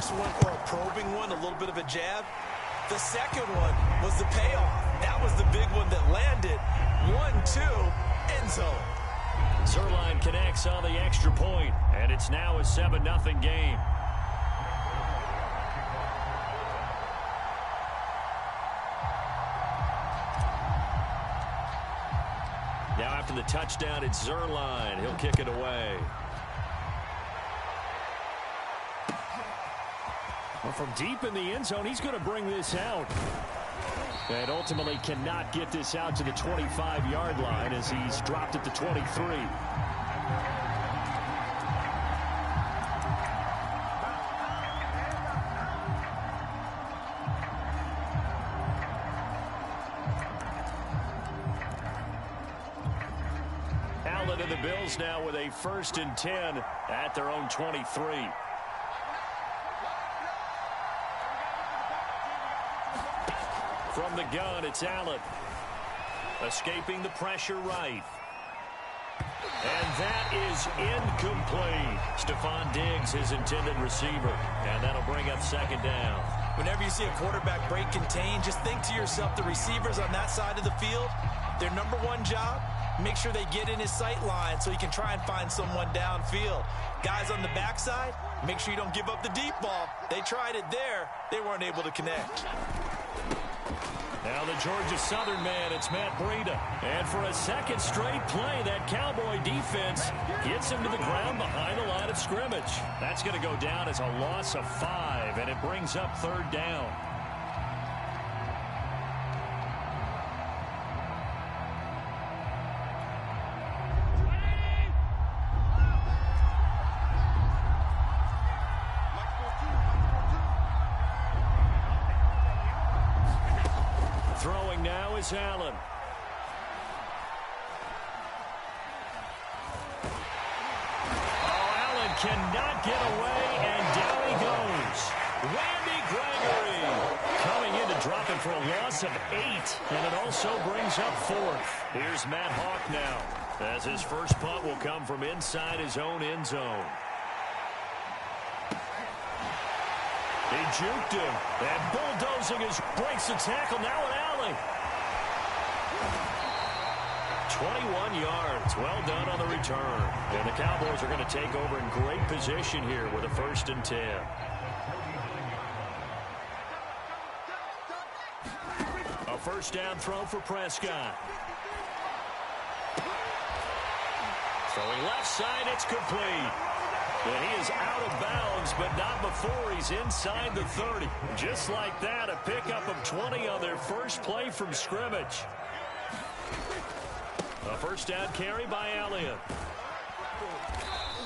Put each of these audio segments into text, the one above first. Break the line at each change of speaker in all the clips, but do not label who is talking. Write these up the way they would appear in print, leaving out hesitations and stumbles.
first one, or a probing one, a little bit of a jab. The second one was the payoff. That was the big one that landed. 1-2, end zone.
Zuerlein connects on the extra point, and it's now a 7-0 game. Now after the touchdown, it's Zuerlein. He'll kick it away. Well, from deep in the end zone, he's going to bring this out. And ultimately cannot get this out to the 25-yard line as he's dropped it to 23. Allen and the Bills now with a 1st and 10 at their own 23. From the gun, it's Allen. Escaping the pressure right. And that is incomplete. Stephon Diggs, his intended receiver. And that'll bring up 2nd down.
Whenever you see a quarterback break contain, just think to yourself, the receivers on that side of the field, their number one job, make sure they get in his sight line so he can try and find someone downfield. Guys on the backside, make sure you don't give up the deep ball. They tried it there. They weren't able to connect.
Now the Georgia Southern man, it's Matt Breida. And for a second straight play, that Cowboy defense gets him to the ground behind the line of scrimmage. That's going to go down as a loss of 5, and it brings up 3rd down. Throwing now is Allen. Oh, Allen cannot get away, and down he goes. Randy Gregory coming in to drop him for a loss of 8, and it also brings up 4th. Here's Matt Hawk now, as his first punt will come from inside his own end zone. He juked him, and bulldozing his breaks the tackle. Now an alley. 21 yards. Well done on the return. And the Cowboys are going to take over in great position here with a 1st and 10. A 1st down throw for Prescott. Throwing left side, it's complete. And he is out of bounds, but not before he's inside the 30. Just like that, a pickup of 20 on their first play from scrimmage. A 1st down carry by Elliott.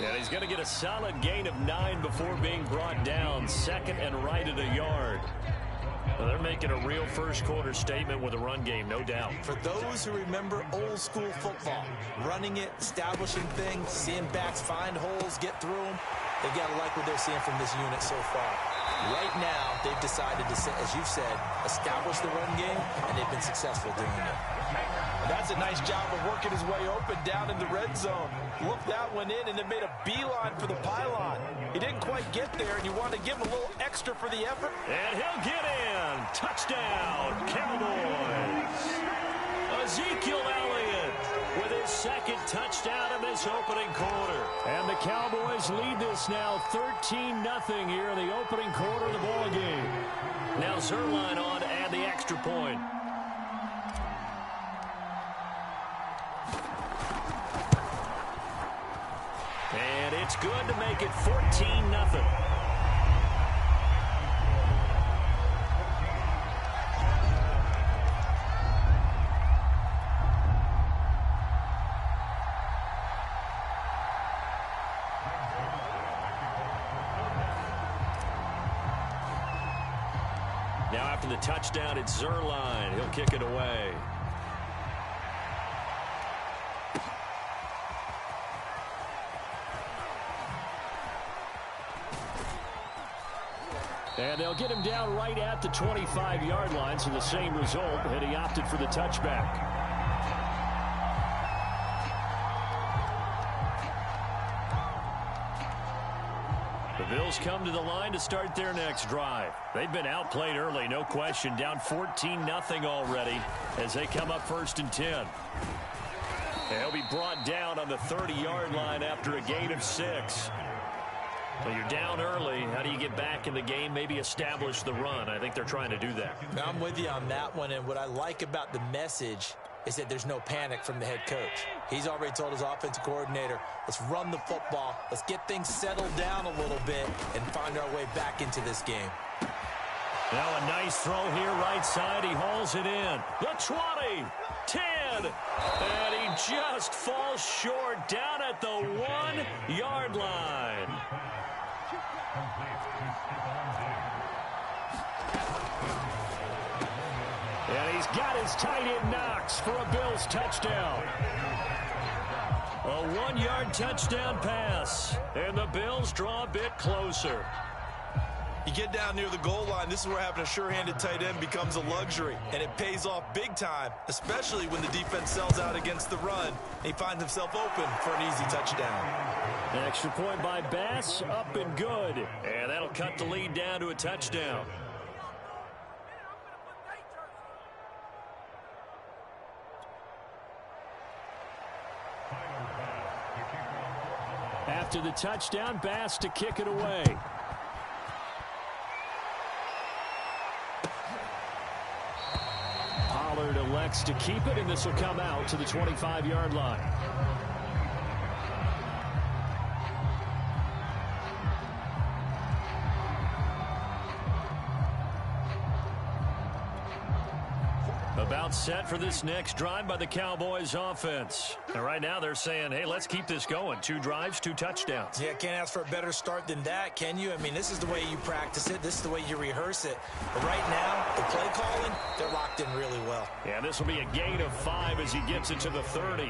And he's going to get a solid gain of 9 before being brought down. 2nd and right at a yard. Well, they're making a real first-quarter statement with a run game, no doubt.
For those who remember old-school football, running it, establishing things, seeing backs find holes, get through them, they've got to like what they're seeing from this unit so far. Right now, they've decided to, as you've said, establish the run game, and they've been successful doing it. That's a nice job of working his way open down in the red zone. Looked that one in and then made a beeline for the pylon. He didn't quite get there, and you want to give him a little extra for the effort.
And he'll get in. Touchdown, Cowboys. Ezekiel Elliott with his 2nd touchdown in this opening quarter. And the Cowboys lead this now 13-0 here in the opening quarter of the ball game. Now Zuerlein on to add the extra point. And it's good to make it 14-0. Now after the touchdown, it's Zuerlein. He'll kick it away. And they'll get him down right at the 25-yard line, so the same result, and he opted for the touchback. Bills come to the line to start their next drive. They've been outplayed early, no question. Down 14-0 already as they come up 1st and 10. They'll be brought down on the 30-yard line after a gain of 6. Well, you're down early. How do you get back in the game, maybe establish the run? I think they're trying to do that.
I'm with you on that one, and what I like about the message is that there's no panic from the head coach. He's already told his offensive coordinator, let's run the football, let's get things settled down a little bit and find our way back into this game.
Now a nice throw here right side. He hauls it in. The 20, 10, and he just falls short down at the 1-yard line. And he's got his tight end Knox for a Bills touchdown. A 1-yard touchdown pass. And the Bills draw a bit closer.
You get down near the goal line, this is where having a sure-handed tight end becomes a luxury. And it pays off big time, especially when the defense sells out against the run. And he finds himself open for an easy touchdown.
An extra point by Bass, up and good. And that'll cut the lead down to a touchdown. After the touchdown, Bass to kick it away. Pollard elects to keep it, and this will come out to the 25-yard line. About set for this next drive by the Cowboys offense. And right now they're saying, hey, let's keep this going. 2 drives, 2 touchdowns.
Yeah, can't ask for a better start than that, can you? I mean, this is the way you practice it. This is the way you rehearse it. But right now, the play calling, they're locked in really well.
Yeah, this will be a gain of 5 as he gets it to the 30.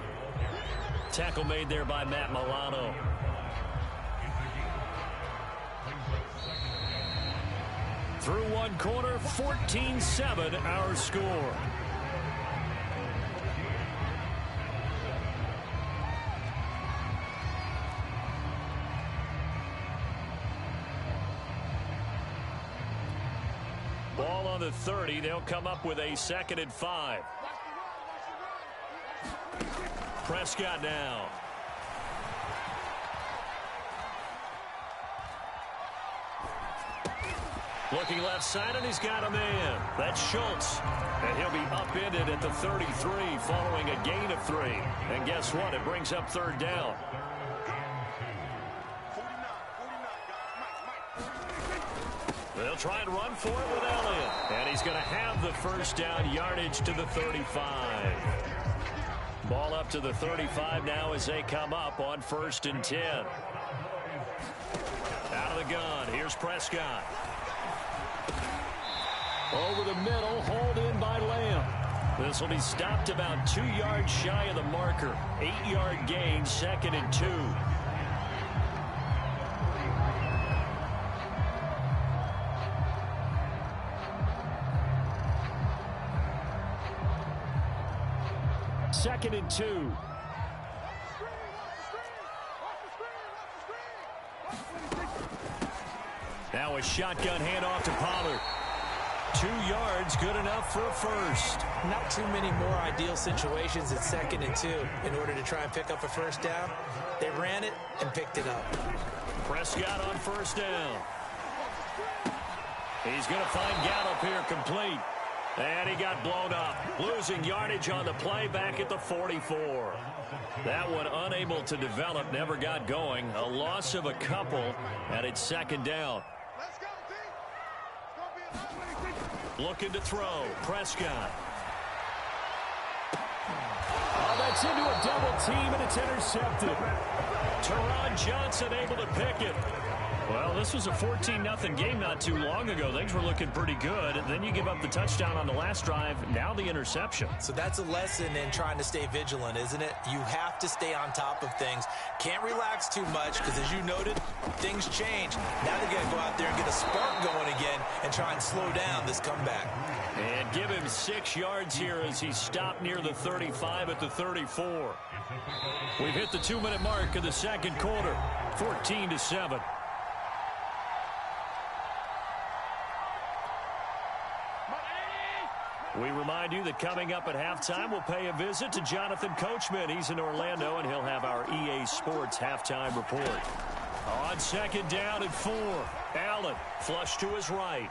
Tackle made there by Matt Milano. Through one quarter, 14-7 our score. Ball on the 30. They'll come up with a 2nd and 5. Prescott now. Looking left side, and he's got a man. That's Schultz. And he'll be upended at the 33 following a gain of 3. And guess what? It brings up 3rd down. They'll try and run for it with Elliott. And he's going to have the 1st down, yardage to the 35. Ball up to the 35 now as they come up on 1st and 10. Out of the gun, here's Prescott. Over the middle, hauled in by Lamb. This will be stopped about 2 yards shy of the marker. 8-yard gain, 2nd and 2. Second and 2. Now a shotgun handoff to Pollard. 2 yards, good enough for a 1st.
Not too many more ideal situations at 2nd and 2 in order to try and pick up a 1st down. They ran it and picked it up.
Prescott on 1st down. He's going to find Gallup here complete. And he got blown up. Losing yardage on the play back at the 44. That one unable to develop, never got going. A loss of a couple, and it's 2nd down. Looking to throw. Prescott. Oh, that's into a double team, and it's intercepted. Teron Johnson able to pick it. Well, this was a 14-0 game not too long ago. Things were looking pretty good. And then you give up the touchdown on the last drive. Now the interception.
So that's a lesson in trying to stay vigilant, isn't it? You have to stay on top of things. Can't relax too much because, as you noted, things change. Now they got to go out there and get a spark going again and try and slow down this comeback.
And give him 6 yards here as he stopped near the 35 at the 34. We've hit the 2-minute mark of the 2nd quarter. 14-7. We remind you that coming up at halftime, we'll pay a visit to Jonathan Coachman. He's in Orlando, and he'll have our EA Sports halftime report. On second down and 4, Allen flush to his right.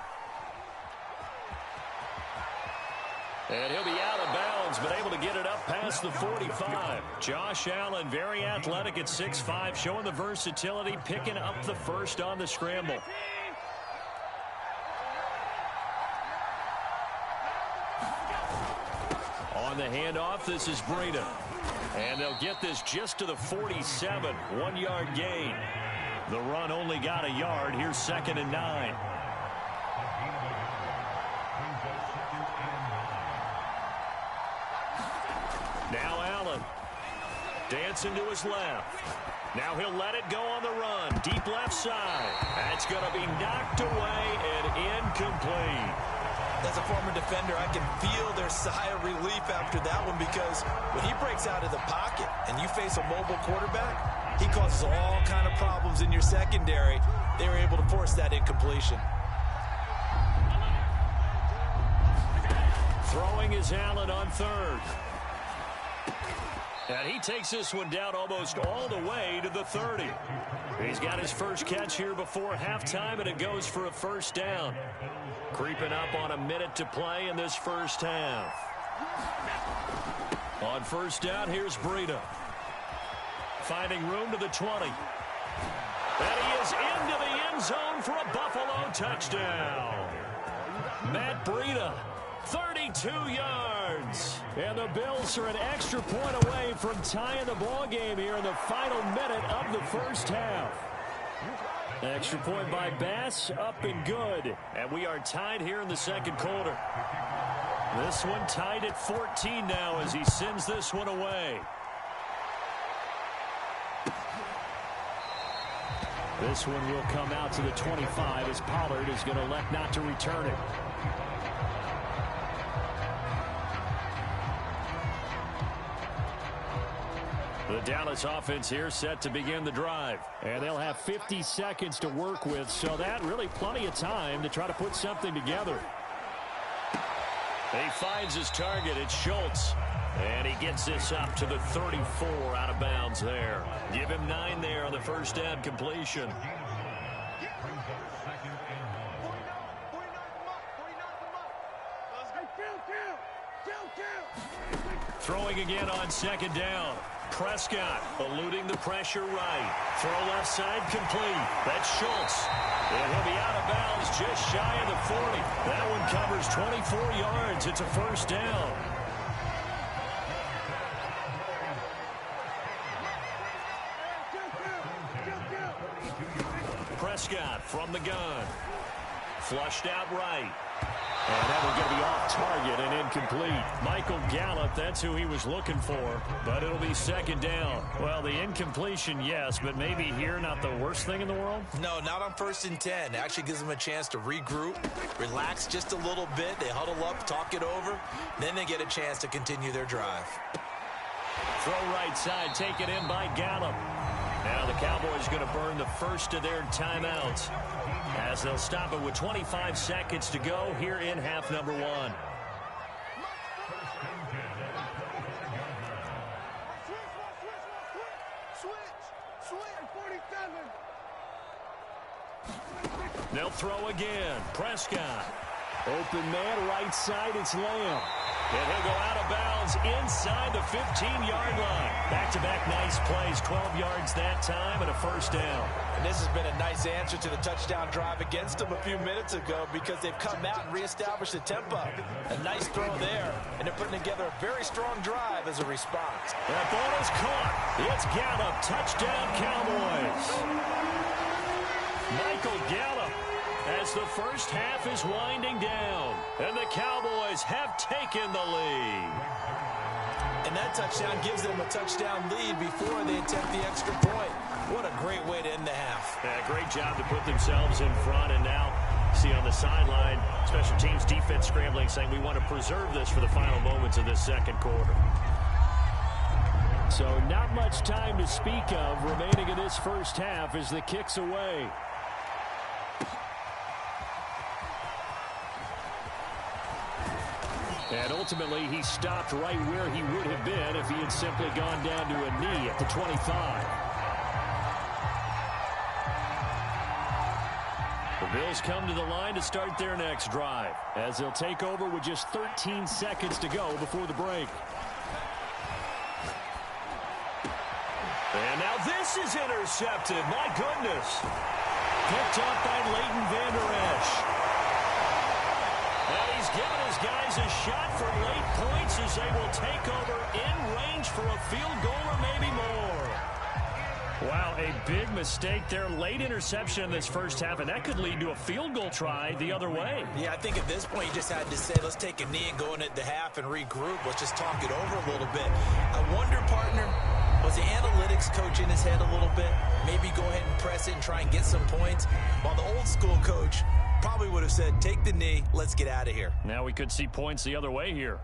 And he'll be out of bounds, but able to get it up past the 45. Josh Allen, very athletic at 6'5", showing the versatility, picking up the first on the scramble. On the handoff, this is Breida. And they'll get this just to the 47, 1-yard gain. The run only got a yard. Here's 2nd and 9. Now Allen. Dancing to his left. Now he'll let it go on the run. Deep left side. That's going to be knocked away and incomplete.
As a former defender, I can feel their sigh of relief after that one, because when he breaks out of the pocket and you face a mobile quarterback, he causes all kind of problems in your secondary. They were able to force that incompletion.
Throwing is Allen on 3rd. And he takes this one down almost all the way to the 30. He's got his first catch here before halftime, and it goes for a first down. Creeping up on a minute to play in this first half. On first down, here's Breida. Finding room to the 20. And he is into the end zone for a Buffalo touchdown. Matt Breida, 32 yards. And the Bills are an extra point away from tying the ball game here in the final minute of the first half. Extra point by Bass, up and good. And we are tied here in the second quarter. This one tied at 14 now as he sends this one away. This one will come out to the 25 as Pollard is going to elect not to return it. The Dallas offense here set to begin the drive. And they'll have 50 seconds to work with, so that really plenty of time to try to put something together. He finds his target. It's Schultz. And he gets this up to the 34 out of bounds there. Give him 9 there on the first down completion. Throwing again on second down. Prescott eluding the pressure right. Throw left side complete. That's Schultz. And he'll be out of bounds just shy of the 40. That one covers 24 yards. It's a first down. Prescott from the gun. Flushed out right. And that one going to be off target and incomplete. Michael Gallup, that's who he was looking for. But it'll be second down. Well, the incompletion, yes, but maybe here not the worst thing in the world?
No, not on 1st and 10. Actually gives them a chance to regroup, relax just a little bit. They huddle up, talk it over. Then they get a chance to continue their drive.
Throw right side, taken in by Gallup. Now the Cowboys going to burn the first of their timeouts, as they'll stop it with 25 seconds to go here in half number 1. They'll throw again. Prescott. Open man, right side, it's Lamb. And he'll go out of bounds inside the 15-yard line. Back-to-back nice plays, 12 yards that time, and a first down.
And this has been a nice answer to the touchdown drive against them a few minutes ago, because they've come out and reestablished the tempo. A nice throw there, and they're putting together a very strong drive as a response.
That ball is caught. It's Gallup. Touchdown, Cowboys. Michael Gallup, as the first half is winding down, and the Cowboys have taken the lead.
And that touchdown gives them a touchdown lead before they attempt the extra point. What a great way to end the half.
Yeah, great job to put themselves in front, and now see on the sideline, special teams defense scrambling, saying we want to preserve this for the final moments of this second quarter. So not much time to speak of remaining in this first half as the kick's away. And ultimately, he stopped right where he would have been if he had simply gone down to a knee at the 25. The Bills come to the line to start their next drive, as they'll take over with just 13 seconds to go before the break. And now this is intercepted. My goodness. Picked up by Leighton Vander Esch. And he's given his guys a shot for late points as they will take over in range for a field goal or maybe more. Wow, a big mistake there. Late interception in this first half, and that could lead to a field goal try the other way.
Yeah, I think at this point you just had to say, let's take a knee and go in at the half and regroup. Let's just talk it over a little bit. I wonder, partner, was the analytics coach in his head a little bit? Maybe go ahead and press it and try and get some points. While the old school coach probably would have said, take the knee, let's get out of here.
Now we could see points the other way here.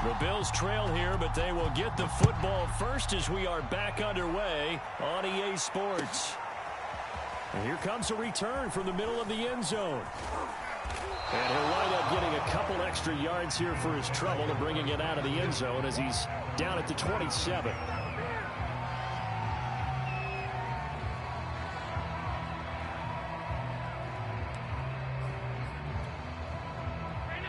The Bills trail here, but they will get the football first as we are back underway on EA Sports. And here comes a return from the middle of the end zone. And he'll wind up getting a couple extra yards here for his trouble and bringing it out of the end zone as he's down at the 27.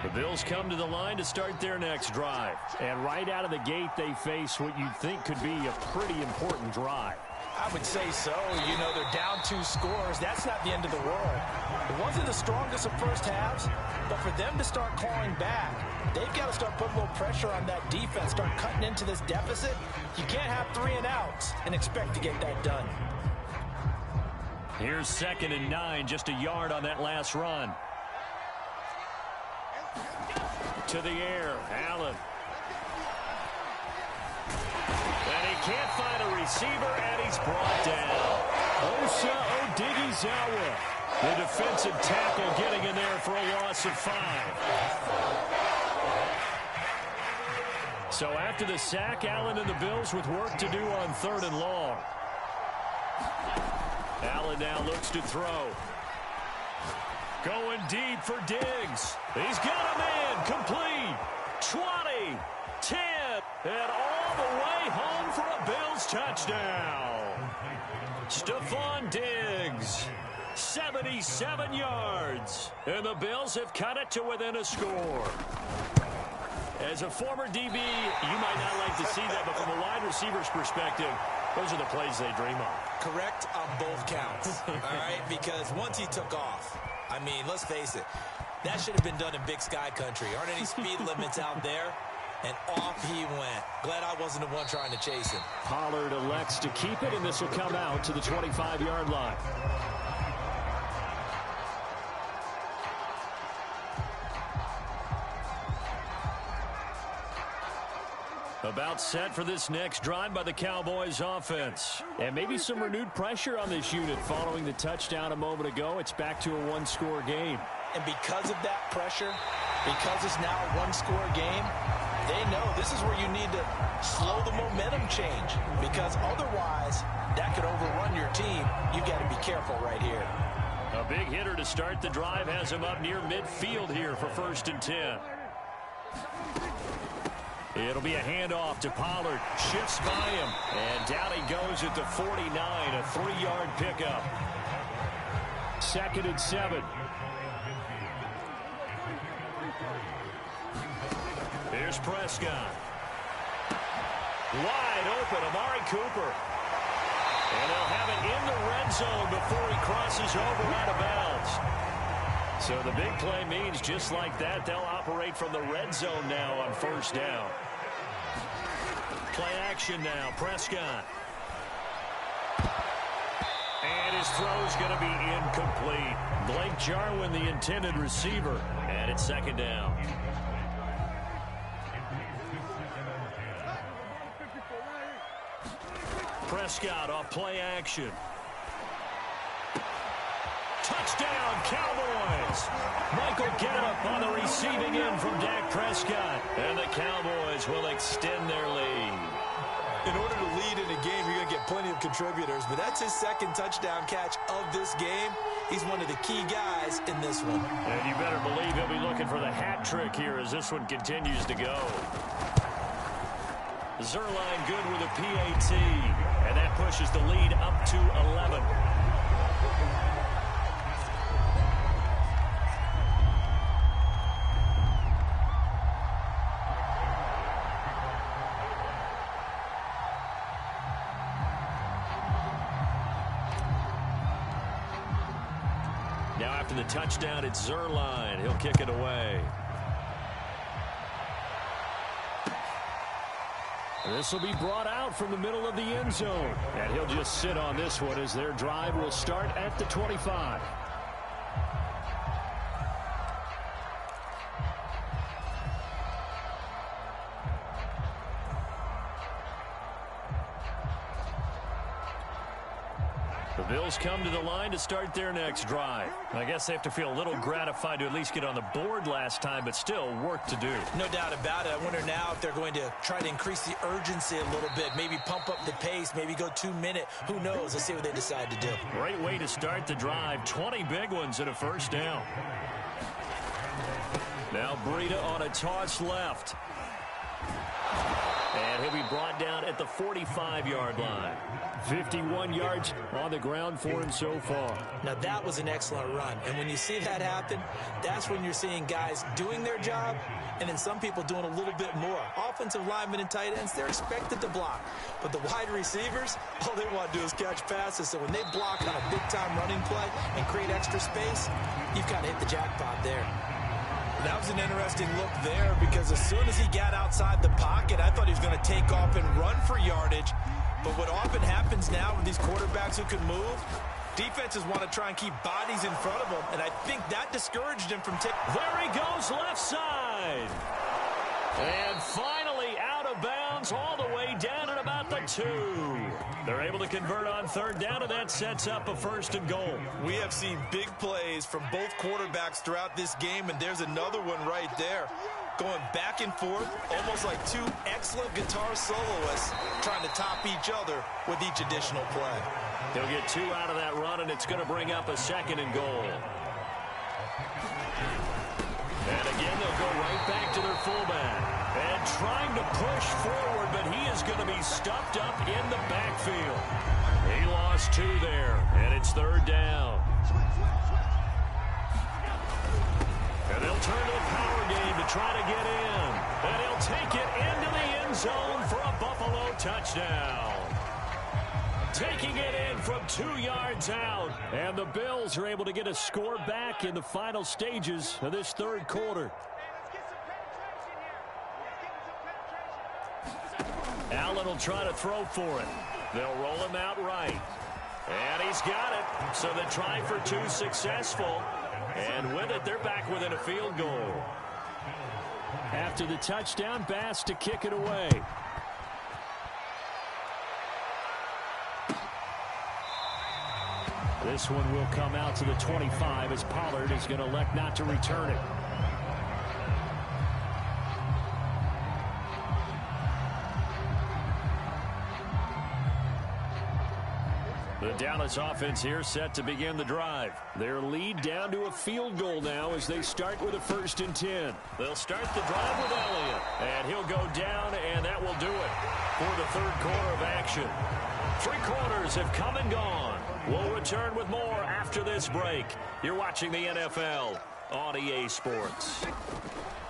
The Bills come to the line to start their next drive. And right out of the gate, they face what you'd think could be a pretty important drive.
I would say so. You know, they're down 2 scores. That's not the end of the world. It wasn't the strongest of first halves, but for them to start clawing back, they've got to start putting a little pressure on that defense, start cutting into this deficit. You can't have 3 and outs and expect to get that done.
Here's 2nd and 9, just a yard on that last run. To the air, Allen. And he can't find a receiver, and he's brought down. Osa Odighizuwa, the defensive tackle, getting in there for a loss of 5. So after the sack, Allen and the Bills with work to do on 3rd and long. Allen now looks to throw. Going deep for Diggs. He's got a man complete. 20, 10, and all the way home for a Bills touchdown. Stephon Diggs, 77 yards. And the Bills have cut it to within a score. As a former DB, you might not like to see that, but from a wide receiver's perspective, those are the plays they dream of.
Correct on both counts, all right? Because once he took off, I mean, let's face it, that should have been done in Big Sky Country. Aren't any speed limits out there? And off he went. Glad I wasn't the one trying to chase him.
Pollard elects to keep it, and this will come out to the 25-yard line. About set for this next drive by the Cowboys offense. And maybe some renewed pressure on this unit following the touchdown a moment ago. It's back to a 1-score game.
And because of that pressure, because it's now a 1-score game, they know this is where you need to slow the momentum change. Because otherwise, that could overrun your team. You've got to be careful right here.
A big hitter to start the drive has him up near midfield here for 1st and 10. It'll be a handoff to Pollard. Shifts by him. And down he goes at the 49. A 3-yard pickup. 2nd and 7. Here's Prescott. Wide open, Amari Cooper. And they'll have it in the red zone before he crosses over out of bounds. So the big play means just like that, they'll operate from the red zone now on 1st down. Play action now, Prescott. And his throw's going to be incomplete. Blake Jarwin, the intended receiver. And it's 2nd down. Prescott off play action. Touchdown, Cowboys. Michael Gallup on the receiving end from Dak Prescott. And the Cowboys will extend their lead.
In order to lead in a game, you're going to get plenty of contributors, but that's his second touchdown catch of this game. He's one of the key guys in this one.
And you better believe he'll be looking for the hat trick here as this one continues to go. Zuerlein good with a PAT, and that pushes the lead up to 11. Now after the touchdown, it's Zuerlein. He'll kick it away. This will be brought out from the middle of the end zone. And he'll just sit on this one as their drive will start at the 25. The Bills come to the line to start their next drive. I guess they have to feel a little gratified to at least get on the board last time, but still work to do.
No doubt about it. I wonder now if they're going to try to increase the urgency a little bit, maybe pump up the pace, maybe go 2 minute. Who knows? Let's see what they decide to do.
Great way to start the drive. 20 big ones and a first down. Now Breida on a toss left. And he'll be brought down at the 45-yard line. 51 yards on the ground for him so far.
Now that was an excellent run. And when you see that happen, that's when you're seeing guys doing their job and then some people doing a little bit more. Offensive linemen and tight ends, they're expected to block. But the wide receivers, all they want to do is catch passes. So when they block on a big-time running play and create extra space, you've kind of hit the jackpot there. That was an interesting look there because as soon as he got outside the pocket, I thought he was going to take off and run for yardage. But what often happens now with these quarterbacks who can move, defenses want to try and keep bodies in front of them, and I think that discouraged him from taking.
There he goes left side. And finally out of bounds all the way down at about the 2. They're able to convert on third down, and that sets up a first and goal.
We have seen big plays from both quarterbacks throughout this game, and there's another one right there. Going back and forth, almost like two excellent guitar soloists trying to top each other with each additional play.
He'll get 2 out of that run, and it's going to bring up a second and goal. And again, they'll go right back to their fullback. And trying to push forward, but he is going to be stuffed up in the backfield. He lost 2 there, and it's third down. And they'll turn to the power game to try to get in. And he'll take it into the end zone for a Buffalo touchdown. Taking it in from 2 yards out. And the Bills are able to get a score back in the final stages of this third quarter. Allen will try to throw for it. They'll roll him out right. And he's got it. So the try for 2 successful. And with it, they're back within a field goal. After the touchdown, Bass to kick it away. This one will come out to the 25 as Pollard is going to elect not to return it. The Dallas offense here set to begin the drive. Their lead down to a field goal now as they start with a 1st and 10. They'll start the drive with Elliott. And he'll go down, and that will do it for the third quarter of action. 3 quarters have come and gone. We'll return with more after this break. You're watching the NFL on EA Sports.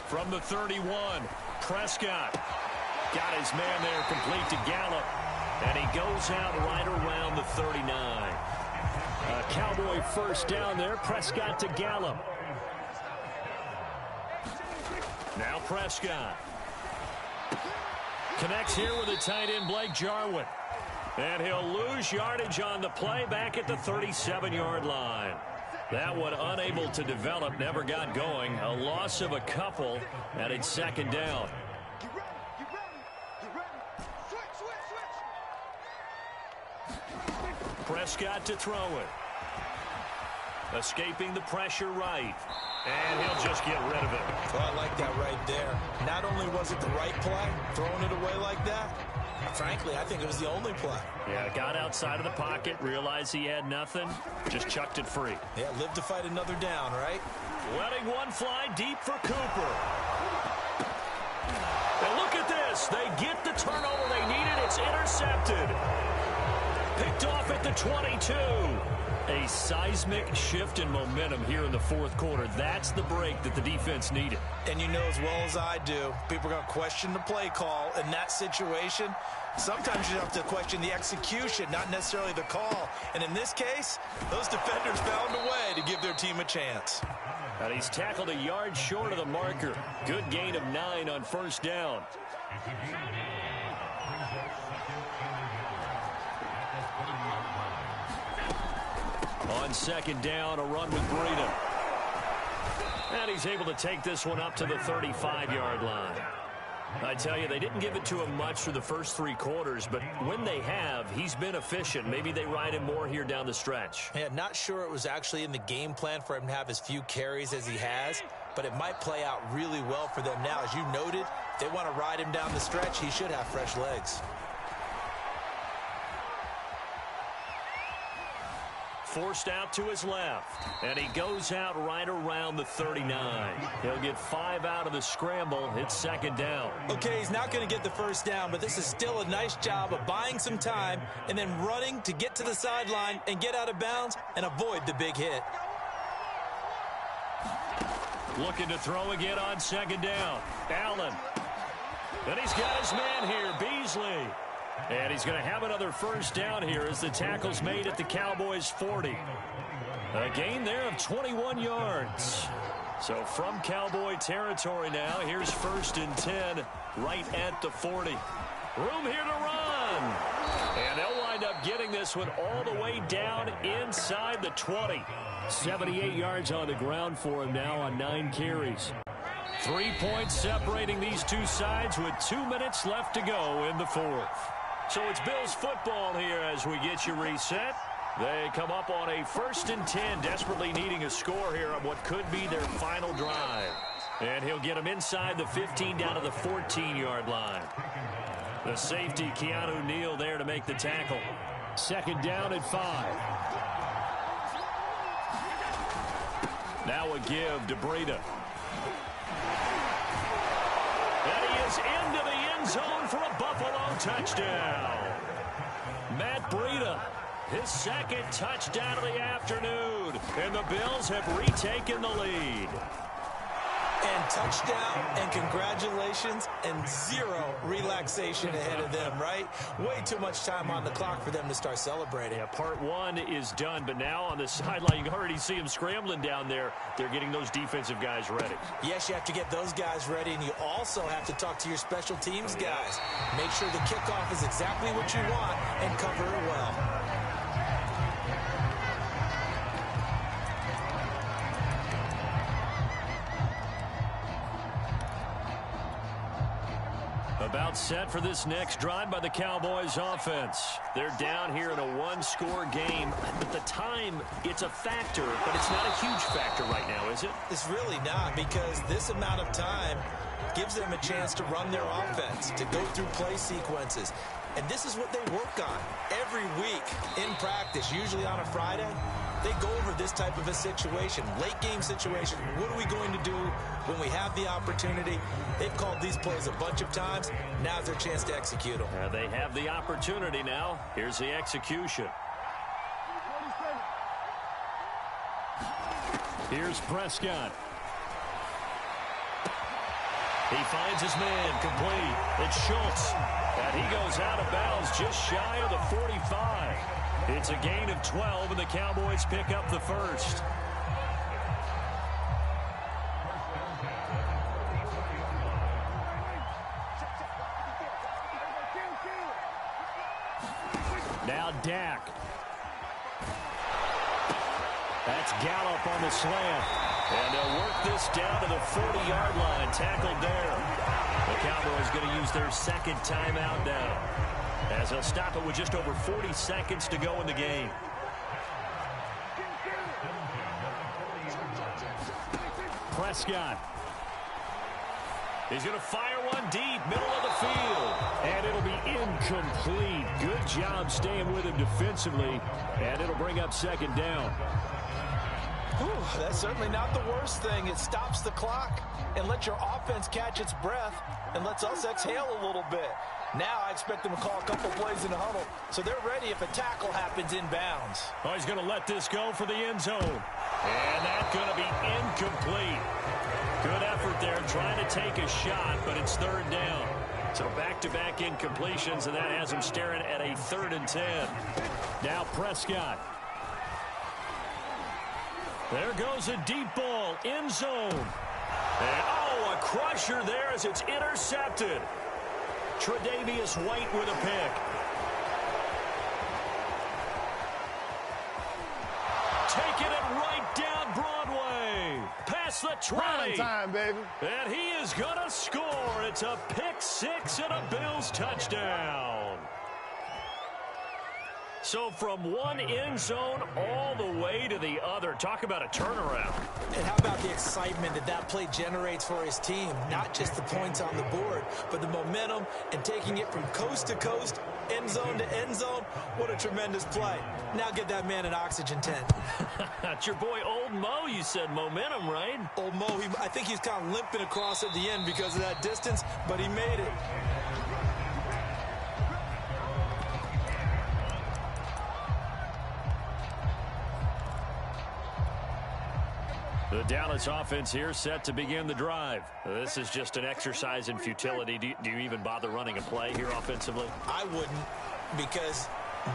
From the 31, Prescott got his man there complete to Gallup. And he goes out right around the 39. A Cowboy first down there. Prescott to Gallup. Now Prescott. Connects here with the tight end Blake Jarwin. And he'll lose yardage on the play back at the 37-yard line. That one unable to develop, never got going. A loss of a couple, and it's second down. Prescott to throw it. Escaping the pressure right. And he'll just get rid of it.
Well, I like that right there. Not only was it the right play, throwing it away like that, Frankly, I think it was the only play.
Yeah, got outside of the pocket, realized he had nothing, just chucked it free.
Yeah, live to fight another down, right?
Letting one fly deep for Cooper. And look at this. They get the turnover they needed. It's intercepted. Picked off at the 22. A seismic shift in momentum here in the fourth quarter. That's the break that the defense needed.
And you know as well as I do, people are going to question the play call in that situation. Sometimes you have to question the execution, not necessarily the call. And in this case, those defenders found a way to give their team a chance.
And he's tackled a yard short of the marker. Good gain of 9 on first down. On second down, a run with Breida. And he's able to take this one up to the 35-yard line. I tell you, they didn't give it to him much for the first 3 quarters, but when they have, he's been efficient. Maybe they ride him more here down the stretch.
Yeah, not sure it was actually in the game plan for him to have as few carries as he has, but it might play out really well for them now. As you noted, if they want to ride him down the stretch, he should have fresh legs.
Forced out to his left, and he goes out right around the 39. He'll get 5 out of the scramble. It's second down.
Okay, he's not going to get the first down, but this is still a nice job of buying some time and then running to get to the sideline and get out of bounds and avoid the big hit.
Looking to throw again on second down. Allen. And he's got his man here, Beasley. And he's going to have another first down here as the tackle's made at the Cowboys' 40. A gain there of 21 yards. So from Cowboy territory now, here's 1st and 10 right at the 40. Room here to run. And they'll wind up getting this one all the way down inside the 20. 78 yards on the ground for him now on 9 carries. 3 points separating these two sides with 2 minutes left to go in the fourth. So it's Bills football here as we get you reset. They come up on a 1st and 10, desperately needing a score here on what could be their final drive. And he'll get them inside the 15 down to the 14-yard line. The safety, Keanu Neal, there to make the tackle. Second down at 5. Now a give to Breida. And he is into the end zone for a Buffalo touchdown. Matt Breida, his second touchdown of the afternoon. And the Bills have retaken the lead.
And touchdown and congratulations and 0 relaxation ahead of them, right? Way too much time on the clock for them to start celebrating.
Yeah, part 1 is done, but now on the sideline, you can already see them scrambling down there. They're getting those defensive guys ready.
Yes, you have to get those guys ready, and you also have to talk to your special teams guys. Make sure the kickoff is exactly what you want and cover it well.
About set for this next drive by the Cowboys offense. They're down here in a 1-score game. At the time, it's a factor, but it's not a huge factor right now, is it?
It's really not, because this amount of time gives them a chance to run their offense, to go through play sequences. And this is what they work on every week in practice, usually on a Friday. They go over this type of a situation, late game situation. What are we going to do when we have the opportunity? They've called these plays a bunch of times. Now's their chance to execute them.
They have the opportunity now. Here's the execution. Here's Prescott. He finds his man complete. It's Schultz. And he goes out of bounds just shy of the 45. It's a gain of 12, and the Cowboys pick up the first. Now Dak. That's Gallup on the slant. And they'll work this down to the 40-yard line. Tackled there. The Cowboys going to use their second timeout now, as they'll stop it with just over 40 seconds to go in the game. Prescott. He's going to fire one deep, middle of the field. And it'll be incomplete. Good job staying with him defensively. And it'll bring up second down.
Whew, that's certainly not the worst thing. It stops the clock and lets your offense catch its breath and lets us exhale a little bit. Now I expect them to call a couple plays in the huddle, so they're ready if a tackle happens inbounds.
Oh, he's going to let this go for the end zone. And that's going to be incomplete. Good effort there trying to take a shot, but it's third down. So back-to-back incompletions, and that has him staring at a 3rd and 10. Now Prescott. There goes a deep ball, end zone. And, oh, a crusher there as it's intercepted. Tre'Davious White with a pick. Taking it right down Broadway. Past the 20.
Prime time, baby.
And he is going to score. It's a pick 6 and a Bills touchdown. So from one end zone all the way to the other. Talk about a turnaround.
And how about the excitement that that play generates for his team? Not just the points on the board, but the momentum and taking it from coast to coast, end zone to end zone. What a tremendous play. Now get that man an oxygen tent.
That's your boy Old Mo, you said. Momentum, right?
Old Mo, I think he's kind of limping across at the end because of that distance, but he made it.
The Dallas offense here set to begin the drive. This is just an exercise in futility. Do you even bother running a play here offensively?
I wouldn't, because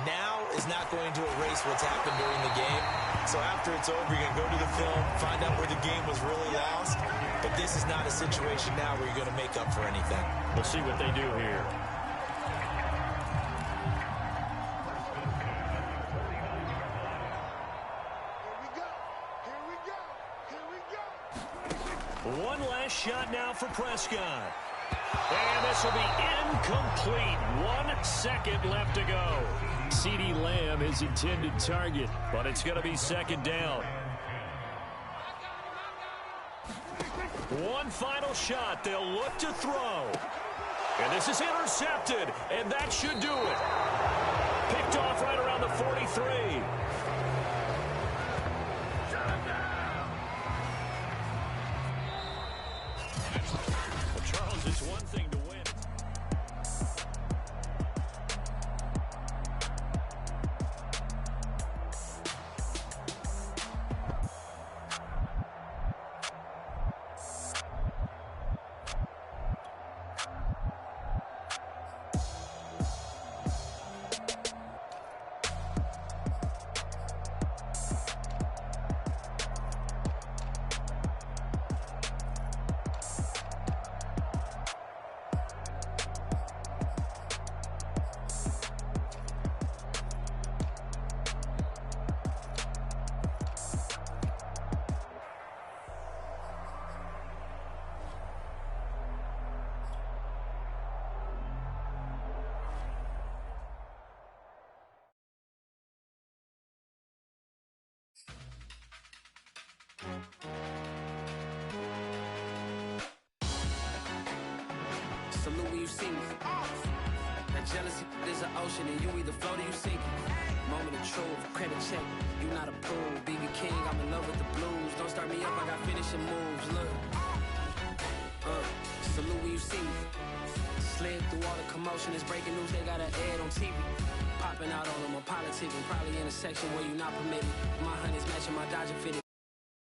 now is not going to erase what's happened during the game. So after it's over, you're going to go to the film, find out where the game was really lost. But this is not a situation now where you're going to make up for anything.
We'll see what they do here. One last shot now for Prescott. And this will be incomplete. 1 second left to go. CeeDee Lamb is intended target, but it's going to be second down. One final shot. They'll look to throw. And this is intercepted, and that should do it. Picked off right around the 43. It's one thing to win.
Salute when you see me. That jealousy is an ocean, and you either float or you sink. Moment of truth, credit check, you not approved. BB King, I'm in love with the blues. Don't start me up, I got finishing moves. Look, salute when you see me. Slid through all the commotion, it's breaking news, they got an ad on TV. Popping out on them, I'm politicking, probably in a section where you not permitted. My honey's